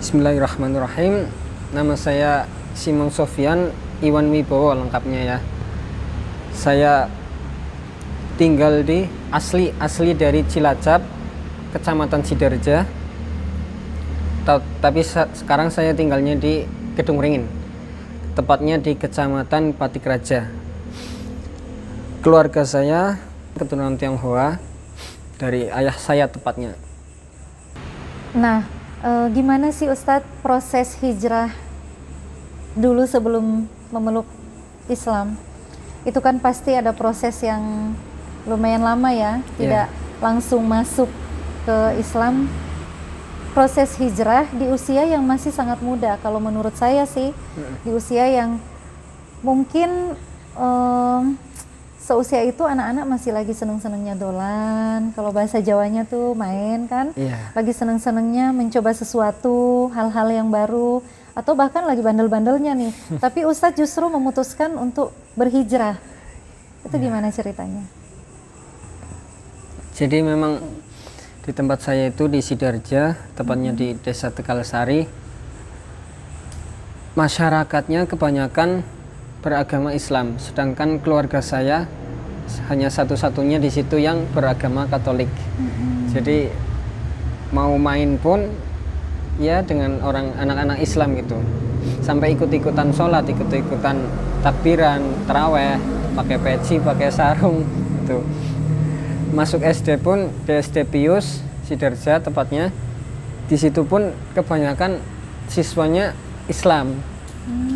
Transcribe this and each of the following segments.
Bismillahirrahmanirrahim. Nama saya Simon Sofyan Iwan Wibowo lengkapnya ya. Saya tinggal di asli dari Cilacap, Kecamatan Sidarja. Tapi sekarang saya tinggalnya di Kedung Ringin, tepatnya di Kecamatan Patikraja. Keluarga saya keturunan Tionghoa, dari ayah saya tepatnya. Nah, gimana sih Ustadz proses hijrah dulu sebelum memeluk Islam? Itu kan pasti ada proses yang lumayan lama ya, tidak langsung masuk ke Islam. Proses hijrah di usia yang masih sangat muda, kalau menurut saya sih, di usia yang mungkin seusia itu anak-anak masih lagi seneng-senengnya dolan, kalau bahasa Jawanya tuh main kan, lagi seneng-senengnya mencoba sesuatu, hal-hal yang baru, atau bahkan lagi bandel-bandelnya nih. Tapi Ustadz justru memutuskan untuk berhijrah. Itu gimana ceritanya? Jadi memang di tempat saya itu di Sidarja, tepatnya di Desa Tegalsari, masyarakatnya kebanyakan beragama Islam, sedangkan keluarga saya hanya satu-satunya di situ yang beragama Katolik. Jadi mau main pun ya dengan anak-anak Islam gitu, sampai ikut-ikutan sholat, ikut-ikutan takbiran, taraweh, pakai peci, pakai sarung gitu. Masuk SD pun di SD Pius Sidarja tepatnya, di situ pun kebanyakan siswanya Islam.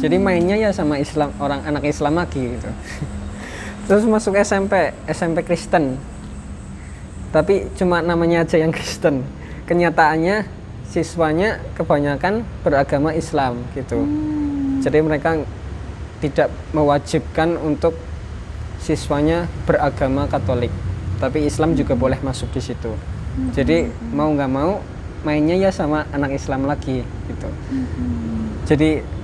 Jadi mainnya ya sama Islam, anak Islam lagi gitu. Terus masuk SMP Kristen, tapi cuma namanya aja yang Kristen. Kenyataannya siswanya kebanyakan beragama Islam gitu. Jadi mereka tidak mewajibkan untuk siswanya beragama Katolik, tapi Islam juga boleh masuk di situ. Jadi mau nggak mau mainnya ya sama anak Islam lagi gitu. Jadi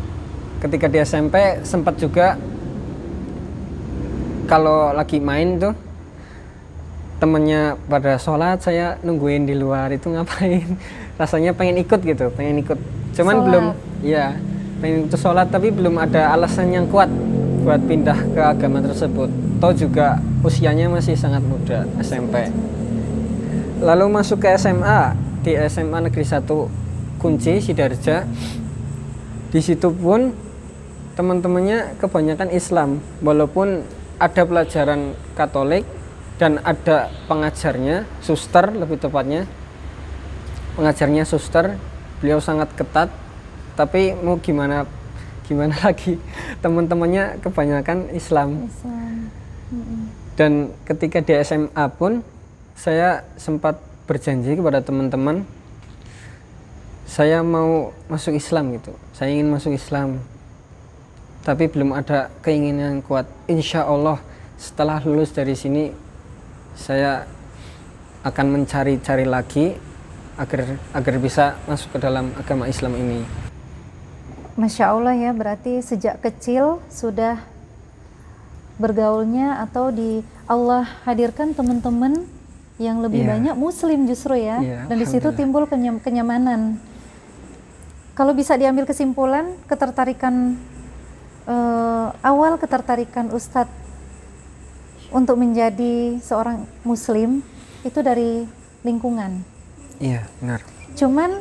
ketika di SMP sempat juga kalau lagi main tuh temennya pada sholat, saya nungguin di luar itu ngapain. Rasanya pengen ikut gitu, pengen ikut. Cuman sholat. Belum, ya pengen itu sholat tapi belum ada alasan yang kuat buat pindah ke agama tersebut. Toh juga usianya masih sangat muda, SMP. Lalu masuk ke SMA, di SMA Negeri 1 Kunci Sidarja. Di situ pun teman-temannya kebanyakan Islam, walaupun ada pelajaran Katolik dan ada pengajarnya, suster lebih tepatnya. Pengajarnya suster, beliau sangat ketat, tapi mau gimana lagi, teman-temannya kebanyakan Islam. Dan ketika di SMA pun saya sempat berjanji kepada teman-teman, saya mau masuk Islam gitu, saya ingin masuk Islam, tapi belum ada keinginan yang kuat. Insya Allah setelah lulus dari sini saya akan mencari-cari lagi agar bisa masuk ke dalam agama Islam ini. Masya Allah ya, berarti sejak kecil sudah bergaulnya atau di Allah hadirkan teman-teman yang lebih banyak Muslim justru ya, dan di situ timbul kenyamanan. Kalau bisa diambil kesimpulan, awal ketertarikan Ustadz untuk menjadi seorang Muslim itu dari lingkungan. Iya, benar. Cuman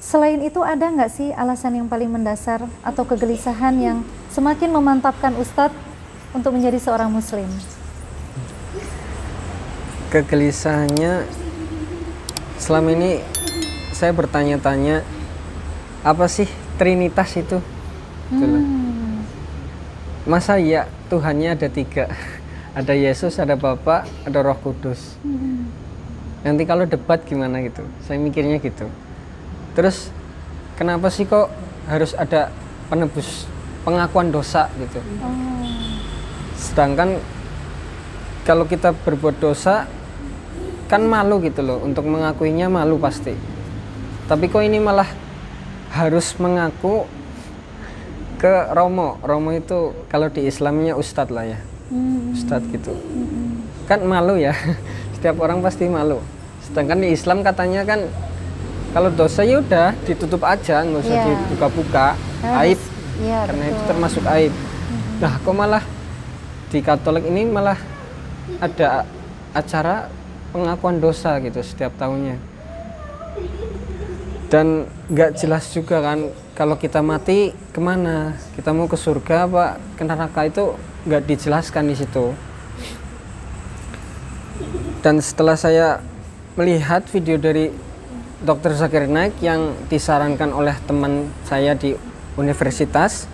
selain itu ada nggak sih alasan yang paling mendasar atau kegelisahan yang semakin memantapkan Ustadz untuk menjadi seorang Muslim? Kegelisahannya selama ini saya bertanya-tanya, apa sih Trinitas itu? Masa ya Tuhannya ada 3, ada Yesus, ada Bapa, ada Roh Kudus. Nanti kalau debat gimana gitu, saya mikirnya gitu. Terus kenapa sih kok harus ada penebus, pengakuan dosa gitu? Sedangkan kalau kita berbuat dosa kan malu gitu loh, untuk mengakuinya malu pasti. Tapi kok ini malah harus mengaku ke Romo. Romo itu kalau di Islamnya ustadz lah ya, ustadz gitu. Kan malu ya, setiap orang pasti malu. Sedangkan di Islam katanya kan Kalau dosa ya udah ditutup aja, nggak usah Iya. dibuka-buka, aib. Iya, Karena itu betul. termasuk aib. Nah, kok malah di Katolik ini malah ada acara pengakuan dosa gitu setiap tahunnya. Dan nggak jelas juga kan kalau kita mati kemana, kita mau ke surga apa ke neraka, itu nggak dijelaskan di situ. Dan setelah saya melihat video dari Dr. Zakir Naik yang disarankan oleh teman saya di universitas,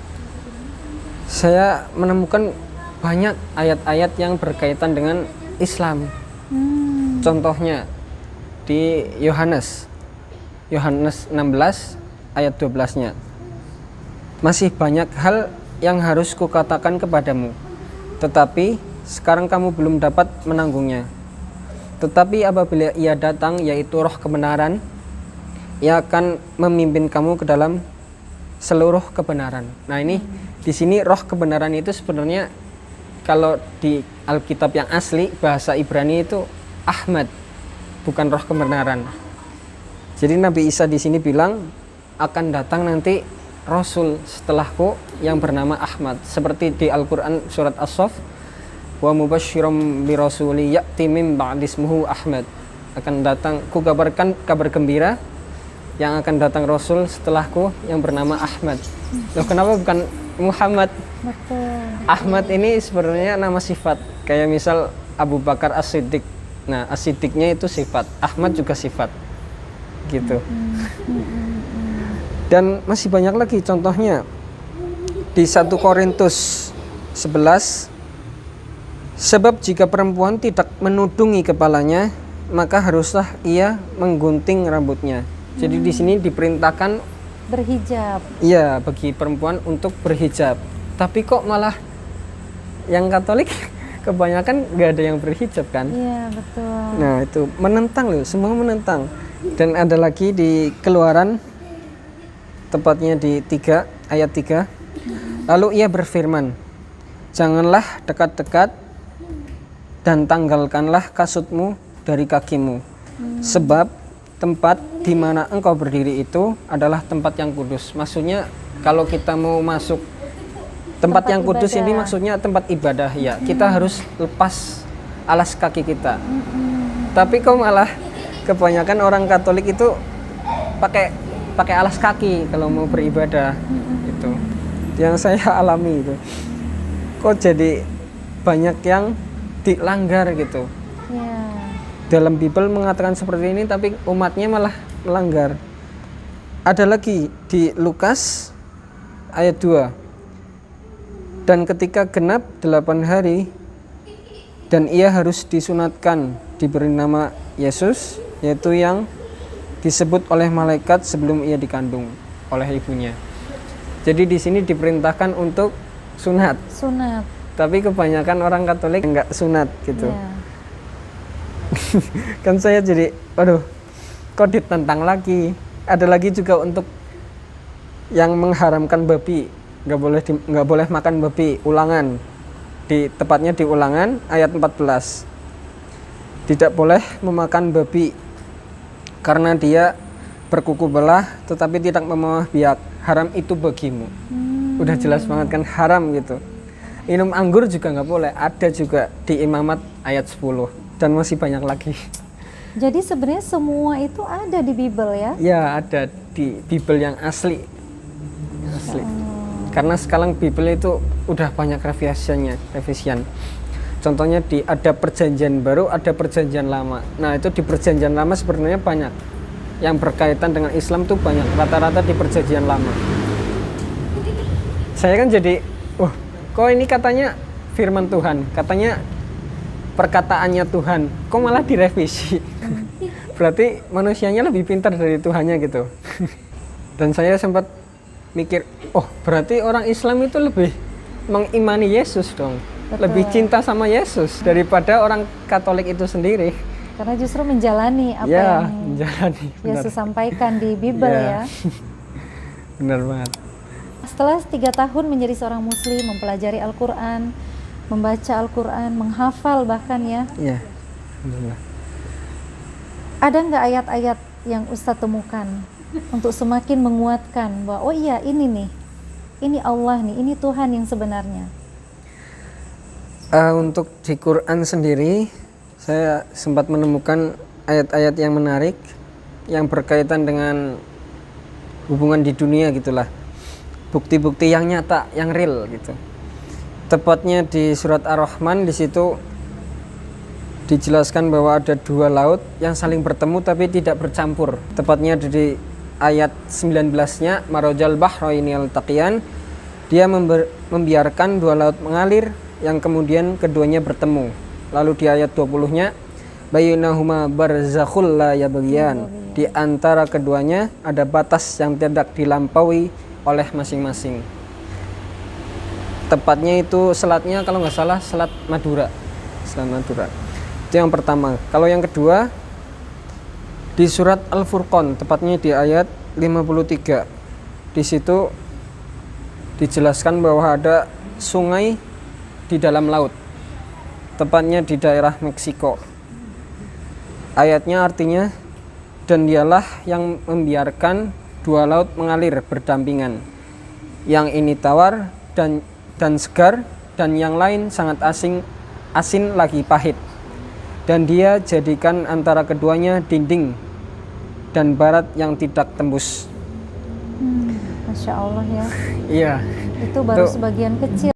saya menemukan banyak ayat-ayat yang berkaitan dengan Islam. Contohnya di Yohanes 16 ayat 12-nya. Masih banyak hal yang harus kukatakan kepadamu, tetapi sekarang kamu belum dapat menanggungnya. Tetapi apabila ia datang, yaitu Roh kebenaran, ia akan memimpin kamu ke dalam seluruh kebenaran. Nah, ini di sini Roh kebenaran itu sebenarnya kalau di Alkitab yang asli bahasa Ibrani itu Ahmad, bukan Roh kebenaran. Jadi Nabi Isa di sini bilang akan datang nanti Rasul setelahku yang bernama Ahmad, seperti di Al-Quran surat As-Saff, wa mubasysyiram bi rasuli ya'ti min ba'di ismuhu Ahmad. Akan datang, ku kabarkan kabar gembira yang akan datang Rasul setelahku yang bernama Ahmad. Loh, kenapa bukan Muhammad? Betul. Ahmad ini sebenarnya nama sifat, kayak misal Abu Bakar As-Siddiq. Nah, As-Siddiqnya itu sifat, Ahmad juga sifat gitu. Dan masih banyak lagi contohnya di 1 Korintus 11, sebab jika perempuan tidak menudungi kepalanya, maka haruslah ia menggunting rambutnya. Jadi di sini diperintahkan Berhijab. iya bagi perempuan untuk berhijab. Tapi kok malah yang Katolik kebanyakan nggak ada yang berhijab kan? Iya, betul. Nah, itu menentang loh, semua menentang. Dan ada lagi di Keluaran, tepatnya di 3 ayat 3. Lalu ia berfirman, janganlah dekat-dekat dan tanggalkanlah kasutmu dari kakimu, sebab tempat di mana engkau berdiri itu adalah tempat yang kudus. Maksudnya kalau kita mau masuk tempat yang kudus ini maksudnya tempat ibadah ya. Kita harus lepas alas kaki kita. Tapi kok malah kebanyakan orang Katolik itu pakai alas kaki kalau mau beribadah itu. Yang saya alami itu. Kok jadi banyak yang dilanggar gitu. Iya. Dalam Bible mengatakan seperti ini tapi umatnya malah melanggar. Ada lagi di Lukas ayat 2. Dan ketika genap 8 hari dan ia harus disunatkan, diberi nama Yesus, yaitu yang disebut oleh malaikat sebelum ia dikandung oleh ibunya. Jadi di sini diperintahkan untuk sunat. Sunat. Tapi kebanyakan orang Katolik enggak sunat gitu. Iya. Kan saya jadi, waduh, kok ditentang lagi. Ada lagi juga untuk yang mengharamkan babi, nggak boleh makan babi. Ulangan, tepatnya di Ulangan ayat 14. Tidak boleh memakan babi karena dia berkuku belah tetapi tidak memamah biak. Haram itu bagimu. Udah jelas banget kan, haram gitu. Minum anggur juga nggak boleh. Ada juga di Imamat ayat 10. Dan masih banyak lagi. Jadi sebenarnya semua itu ada di Bible ya? Ya, ada di Bible yang asli. Asli. Karena sekarang Bible itu udah banyak revisian. Contohnya ada perjanjian baru, ada perjanjian lama. Nah, itu di perjanjian lama sebenarnya banyak. Yang berkaitan dengan Islam tuh banyak. Rata-rata di perjanjian lama. Saya kan jadi, wah, kok ini katanya firman Tuhan, katanya perkataannya Tuhan, kok malah direvisi? Berarti manusianya lebih pintar dari Tuhannya gitu. Dan saya sempat mikir, oh berarti orang Islam itu lebih mengimani Yesus dong. Betul. Lebih cinta sama Yesus daripada orang Katolik itu sendiri. Karena justru menjalani apa Ya, yang menjalani. Yesus sampaikan di Bible ya. Benar banget. Setelah 3 tahun menjadi seorang Muslim, mempelajari Al-Quran, membaca Al-Quran, menghafal bahkan ya. Iya, alhamdulillah. Ada nggak ayat-ayat yang Ustadz temukan untuk semakin menguatkan bahwa oh iya ini nih, ini Allah nih, ini Tuhan yang sebenarnya? Untuk di Quran sendiri, saya sempat menemukan ayat-ayat yang menarik yang berkaitan dengan hubungan di dunia gitulah. Bukti-bukti yang nyata, yang real gitu. Tepatnya di surat Ar-Rahman, di situ dijelaskan bahwa ada dua laut yang saling bertemu tapi tidak bercampur. Tepatnya di ayat 19-nya, marajal bahraini altaqiyan, dia membiarkan dua laut mengalir yang kemudian keduanya bertemu. Lalu di ayat 20-nya, bainahuma barzakhul la yabghiyan, di antara keduanya ada batas yang tidak dilampaui oleh masing-masing. Tepatnya itu selatnya kalau nggak salah selat Madura. Selat Madura. Itu yang pertama. Kalau yang kedua di surat Al-Furqan, tepatnya di ayat 53. Di situ dijelaskan bahwa ada sungai di dalam laut, tepatnya di daerah Meksiko. Ayatnya artinya, dan dialah yang membiarkan dua laut mengalir berdampingan, yang ini tawar dan segar, dan yang lain sangat asin lagi pahit, dan dia jadikan antara keduanya dinding dan barat yang tidak tembus. Masya Allah ya. Iya. Itu baru sebagian kecil.